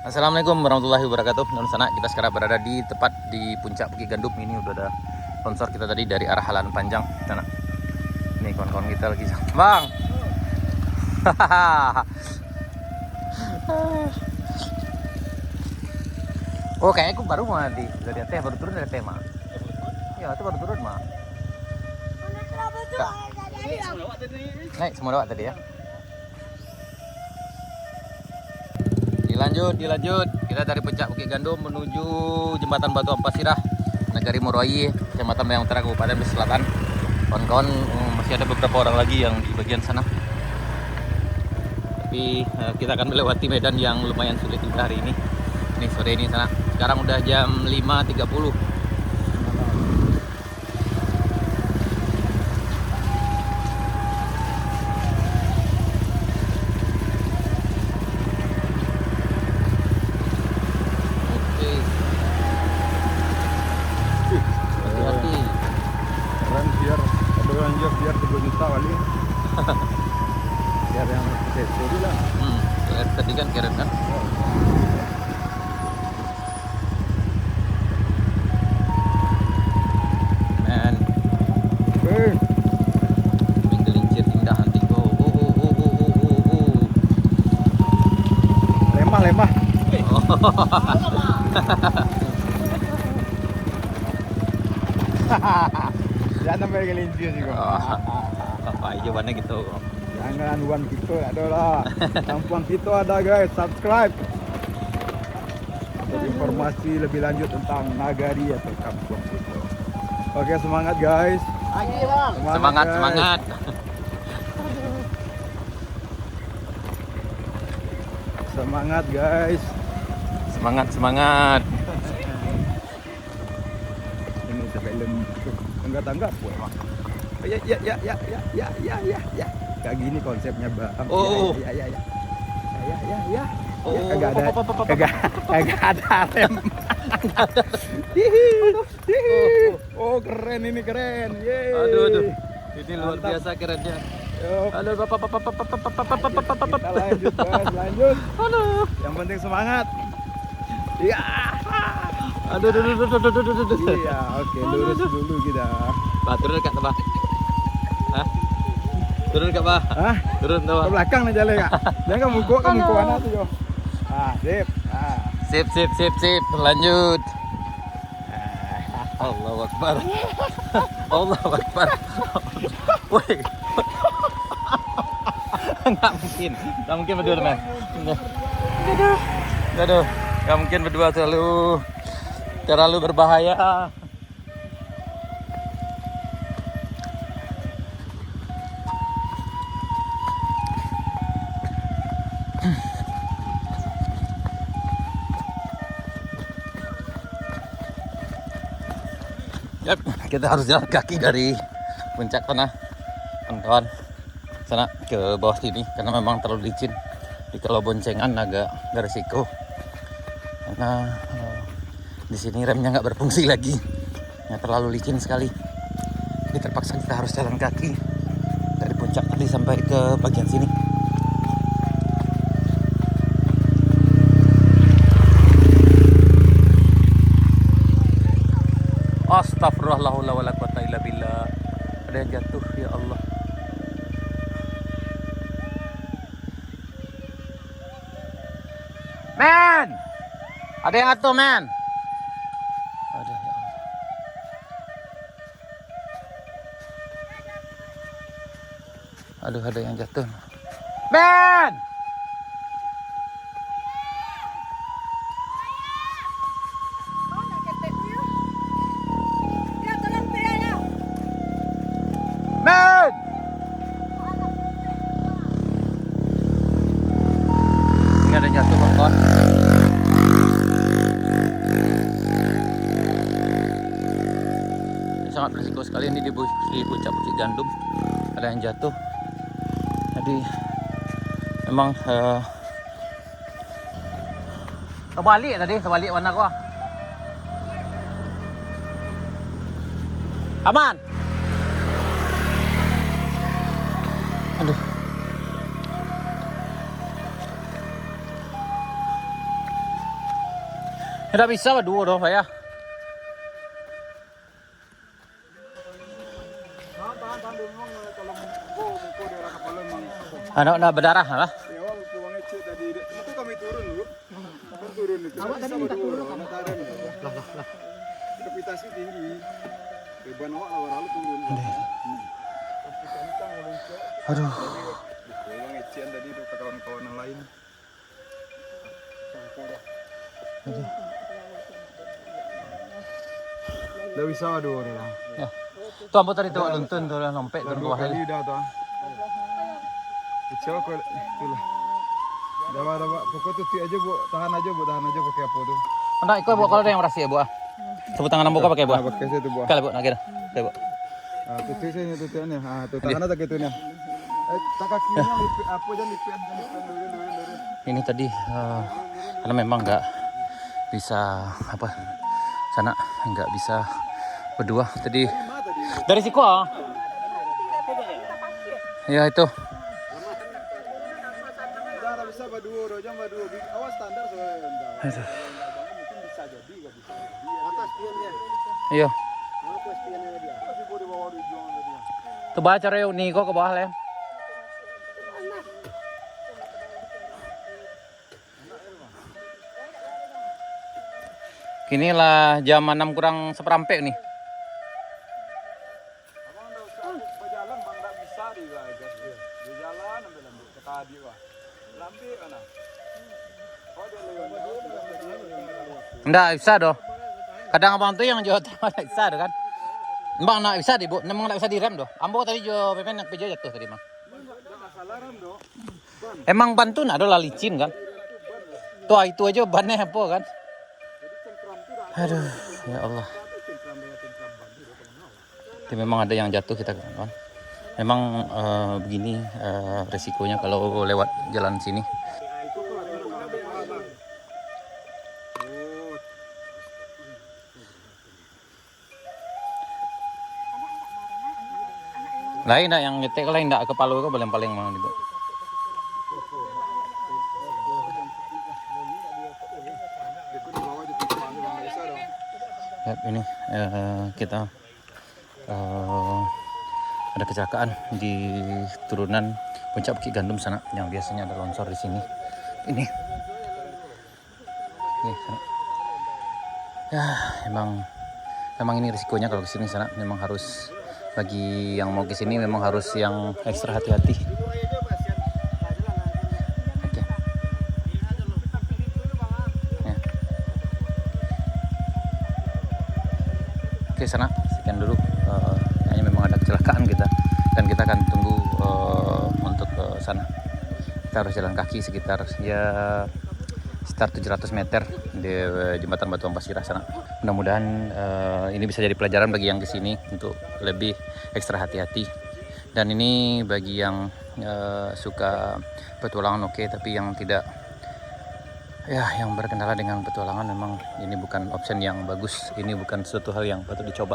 Assalamualaikum warahmatullahi wabarakatuh. Teman sana kita sekarang berada di tepat di puncak Bukit Gandum. Ini udah ada sponsor kita tadi dari arah Halan Panjang sana. Ini kawan-kawan kita lagi, Bang. Oh, kayaknya aku baru mah dari teh baru turun dari tema. Ya, itu baru turun mah. Naik semua lewat tadi ya. Dilanjut. Kita dari puncak Bukit Gandum menuju jembatan Batu Ampasirah, Negari Moroai, Kecamatan Bayangutara, Kabupaten Besi Selatan. Kawan-kawan, masih ada beberapa orang lagi yang di bagian sana. Tapi kita akan melewati medan yang lumayan sulit juga hari ini. Ini sore ini sana. Sekarang udah jam 5.30. Biar 2 juta kali. Biar yang tadi lah. Tadi kan keren kan? Men. Gelincir indah nanti. Lemah. Jangan sampai gelincir juga. Apa jawabannya gitu? Jangan uang kita ada lah. Kampung kita ada guys, subscribe. Untuk informasi lebih lanjut tentang Nagari atau kampung kita. Oke, semangat guys. Lagi bang. Semangat. Semangat guys. Semangat. Ini sampai tangga-tangga pun emang. Ya. Kayak gini konsepnya bang. Ya. Kagak ada rem. Oh keren ini keren. Yeay. Aduh. Ini luar biasa kerennya. Halo bapak. Kita lanjut guys, lanjut. Halo. Yang penting semangat. Iya. Aduh. Iya, oke, lurus dulu kita. Bah, turun dekat Bah. Hah? Turun dekat Bah. Hah? Turun tuh. Ke belakang nih jalan kak. Jangan kamu anak tuh yo. Sip. Sip. Lanjut. Allahu Akbar. Woi. Nggak mungkin berdua men. Aduh, nggak mungkin berdua terlalu berbahaya. Yap, kita harus jalan kaki dari puncak sana, kawan-kawan, sana ke bawah sini karena memang terlalu licin. Di kalau boncengan agak beresiko karena di sini remnya nggak berfungsi lagi, ya, terlalu licin sekali. Jadi terpaksa kita harus jalan kaki dari puncak tadi sampai ke bagian sini. Astagfirullah la wala quwata illa billah. Ada yang jatuh, ya Allah. Men! Ada yang jatuh, men. Ada, ya Allah. Aduh, ada yang jatuh. Men! Men! Ini ada yang jatuh, kawan. Ini sangat berisiko sekali ini di puncak Bukit Gandum. Ada yang jatuh. Jadi memang terbalik warna gua. Aman. Aduh. Tidak bisa berdua dong saya. Tahan dulu memang kalau mengko daerah kepala memang. Ada berdarah lah. Ya awal puang ngecek tadi. Itu kami turun dulu. Kan turun itu. Awak tadi minta turun kan? Lah. Kapitasi tinggi. Beban awak lalu turun. Aduh. Puang ngecek tadi itu ke kawan-kawan yang lain. Dah bisa dua orang. Ya. Tuh ampun tadi tuh luntun tuh lompek tuh ke bawah Kali tadi. dah tuh. Kecil kok itulah. Dapat pokok tuh aja bu, tahan aja pakai apa tuh? Anda ikut bu kalau ada yang merasi ya bu. Tepuk tangan buka pakai bu. Pakai situ bu. Kali bu nak kira. Kali bu. Ah tuh sini tuh ni. Ah tuh tahan aja gitu nih. Tak kakinya lipet apa aja lipet dulu. Ini tadi karena memang nggak bisa apa sana nggak bisa berdua tadi dari siku ya itu bisa berdua jam berdua awas standar soalnya mungkin bisa jadi nggak bisa atas pionnya iya apa pionnya dia di bawah di juang dia tuh baca reo nih kok ke bawah lem kini lah jam 6 kurang seperempat nih. Abang enggak usah berjalan, bang enggak bisa di guys. Berjalan ambil ke tadi wah. Lambi mana? Oh dia lewat. Enggak bisa doh. Kadang abang tuh yang jauh enggak bisa doh kan. Bang enggak bisa di bu, memang enggak bisa direm doh. Ambo tadi jo pemen nak pejo jatuh tadi mah. Masalah rem doh. Emang ban tuh enggak ada licin kan. Tuh itu aja bannya apa kan. Aduh, ya Allah. Itu memang ada yang jatuh kita kawan. Memang begini resikonya kalau lewat jalan sini. Lain enggak yang nyetek lain enggak kepala kau paling mau itu. Lihat ini kita ada kecelakaan di turunan puncak Bukit Gandum sana yang biasanya ada longsor di sini. Ini sana. Ya memang ini risikonya kalau ke sini sana memang harus bagi yang mau ke sini memang harus yang ekstra hati-hati. Oke sana sekian dulu hanya memang ada kecelakaan kita dan kita akan tunggu untuk ke sana. Kita harus jalan kaki sekitar 700 meter di jembatan Batuang Pasirah sana. Mudah-mudahan ini bisa jadi pelajaran bagi yang kesini untuk lebih ekstra hati-hati. Dan ini bagi yang suka petualangan oke, tapi yang tidak yang berkendala dengan petualangan memang ini bukan option yang bagus. Ini bukan suatu hal yang patut dicoba.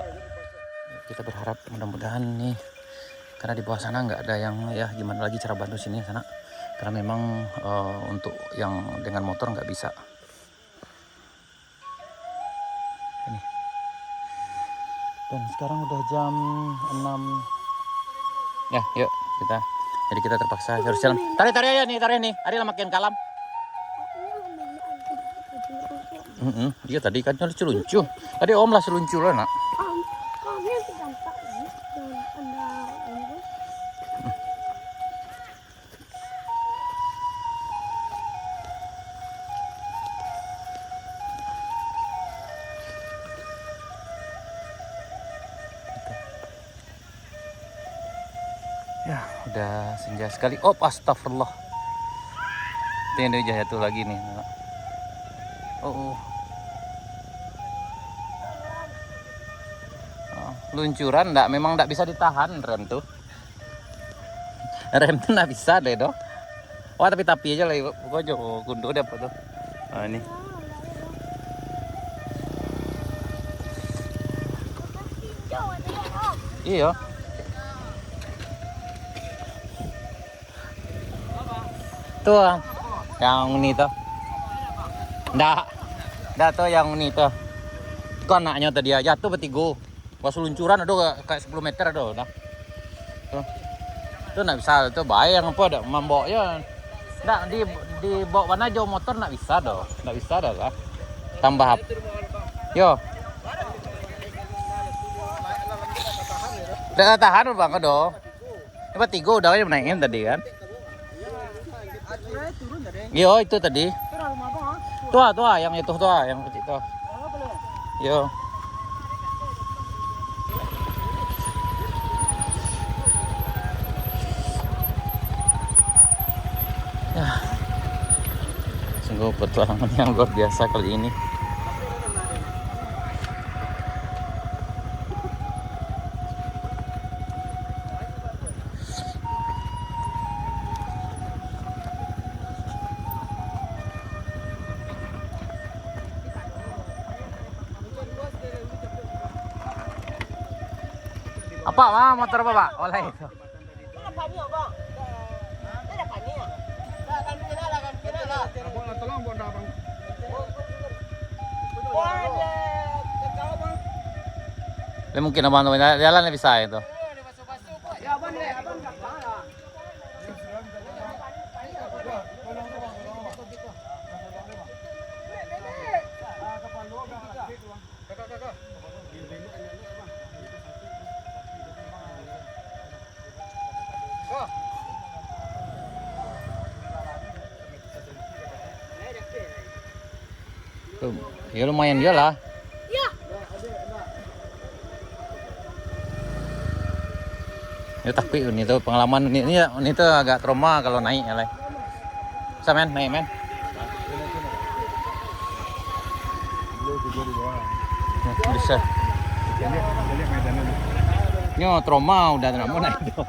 Kita berharap mudah-mudahan nih karena di bawah sana nggak ada yang gimana lagi cara bantu sini sana. Karena memang untuk yang dengan motor nggak bisa. Ini. Dan sekarang udah jam 6. Ya, yuk kita. Jadi kita terpaksa harus jalan. Tarik aja nih, Ari makin kalam. Iya tadi kan lucu. Tadi om lah seluncuh lah nak. Ya udah senja sekali. Oh astagfirullah. Itu yang dia jatuh lagi nih. Oh. Luncuran memang enggak bisa ditahan rem tuh. Rem tuh enggak bisa deh doh. Wah tapi aja lah pokoknya kundu deh apa tuh. Nah, ini. Iya. Tuh yang ini tuh. Nggak Dah tuh yang ini tuh. Itu anaknya tadi ya, jatuh bertigo. Pas luncuran ada kayak 10 meter ada. Nah. Tuh. Itu nggak bisa, itu bayang apa ada membawanya. Nggak di bawa mana jauh motor nggak bisa dah. Nggak bisa dah lah. Tambah apa? Yo. Udah tahan bang do. Ini tigo udah aja naikin tadi kan. Yo itu tadi. Tua yang itu tua yang kecil tuh. Yo. Ya. Sungguh petualangan yang luar biasa kali ini. Apa mah motor apa pak? Oleh itu. Mungkin abang jalan bisa itu. Tuh, ya lumayan dia lah. Ya tapi ini tuh pengalaman ini tuh agak trauma kalau naik ya lah. Bisa men, naik men. Bisa. Ini trauma udah nggak mau naik tuh.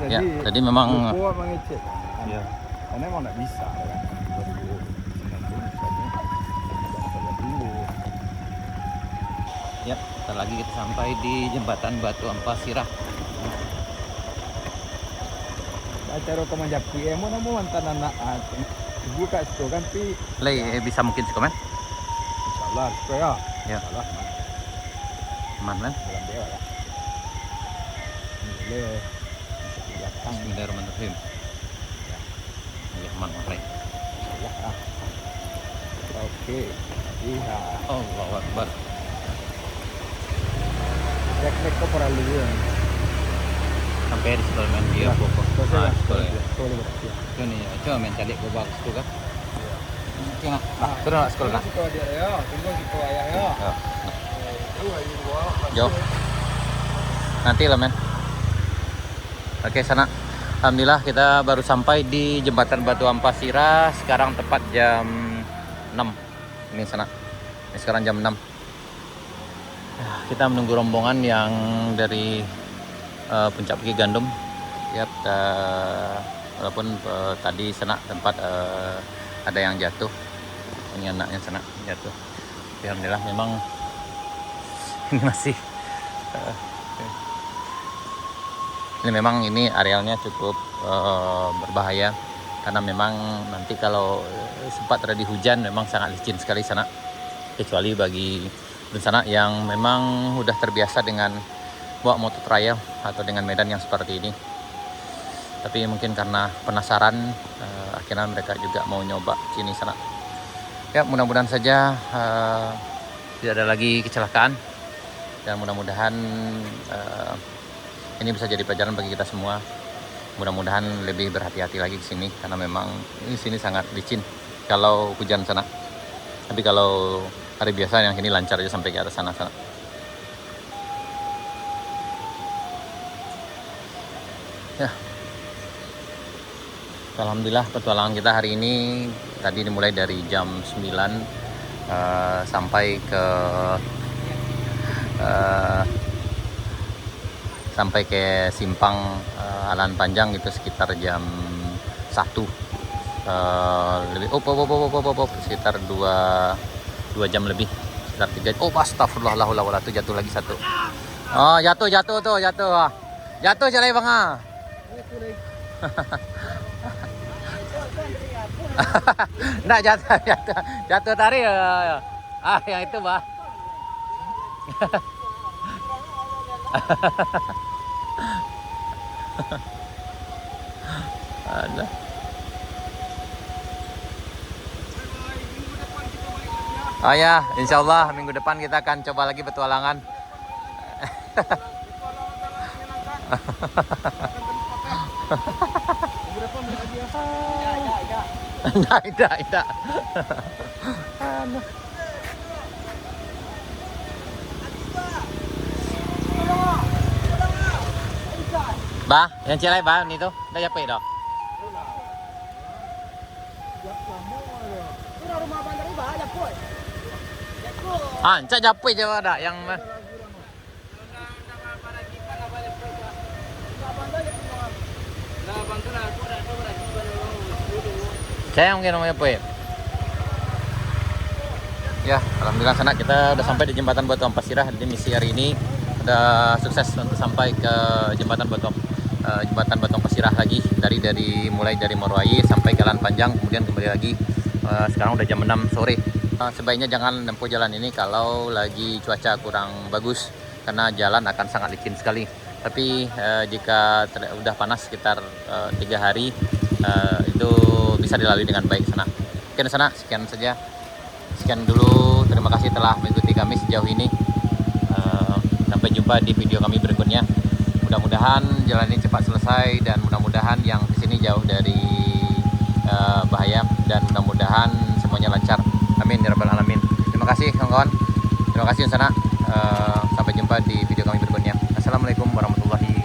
Ya, tadi memang. Ya. Karena emang nggak bisa. Ya, bentar lagi kita sampai di jembatan Batu Ampasirah. Acara kemanjapi emo namo mantan anak buka itu kan pi. Bisa mungkin sih komen. Insyaallah itu ya. Ya. Insyaallah. Mana? Dalam dewa ya. Boleh. Bismillahirrahmanirrahim. Ya, Bismillahirrahmanirrahim. Ya. Oke. Iya. Allahu Akbar. Rek kok para lu ya. Sampai di sekolah men dia pokok. Sekolah. Ya. Ini ya, coba men cari gua bagus tuh kan. Iya. Nah, terus sekolah nah. Itu dia ya, tunggu gitu ayah ya. Jauh. Nanti lah men. Oke sana. Alhamdulillah kita baru sampai di jembatan Batu Ampasirah. Sekarang tepat jam 6. Ini sana. Ini sekarang jam 6. Kita menunggu rombongan yang dari Puncak Bukit Gandum. Ya, walaupun tadi sana tempat ada yang jatuh. Ini anaknya sana jatuh. Alhamdulillah memang ini masih ini memang ini arealnya cukup berbahaya karena memang nanti kalau sempat terjadi hujan memang sangat licin sekali sana, kecuali bagi sana yang memang udah terbiasa dengan bawa motor trail atau dengan medan yang seperti ini. Tapi mungkin karena penasaran akhirnya mereka juga mau nyoba sini sana. Ya mudah-mudahan saja tidak ada lagi kecelakaan dan mudah-mudahan ini bisa jadi pelajaran bagi kita semua. Mudah-mudahan lebih berhati-hati lagi di sini karena memang di sini sangat licin kalau hujan sana. Tapi kalau hari biasa yang ini lancar aja sampai ke atas sana. Ya. Alhamdulillah petualangan kita hari ini tadi dimulai dari jam 9 sampai ke simpang Alan Panjang itu sekitar jam 1 lebih sekitar 2 jam lebih, sekitar 3. Astagfirullah, tuh jatuh lagi satu. Jatuh tuh jatuh. Jatuh jalai bang. Nggak jatuh tari ya. Ah, yang itu, Bah. Ada. Oh ya, insya Allah minggu depan kita akan coba lagi petualangan. Tidak. Ba, yang cilai ba, ini tuh, udah capek dong. Ah, cak capek coba ada yang saya mungkin namanya apa ya? Ya, alhamdulillah sana kita udah sampai di jembatan Batuang Pasirah. Di misi hari ini udah sukses untuk sampai ke jembatan Batuang Pasirah lagi mulai dari Morowai sampai Jalan Panjang, kemudian kembali lagi. Sekarang udah jam 6 sore. Sebaiknya jangan menempuh jalan ini kalau lagi cuaca kurang bagus karena jalan akan sangat licin sekali. Tapi jika udah panas sekitar 3 hari itu bisa dilalui dengan baik sana. Oke sana, sekian saja. Sekian dulu, terima kasih telah mengikuti kami sejauh ini. Sampai jumpa di video kami berikutnya. Mudah-mudahan jalan ini cepat selesai dan mudah-mudahan yang di sini jauh dari bahaya dan mudah-mudahan semuanya lancar. Amin ya rabbal alamin. Terima kasih kawan-kawan. Terima kasih sana. Sampai jumpa di video kami berikutnya. Assalamualaikum warahmatullahi wabarakatuh.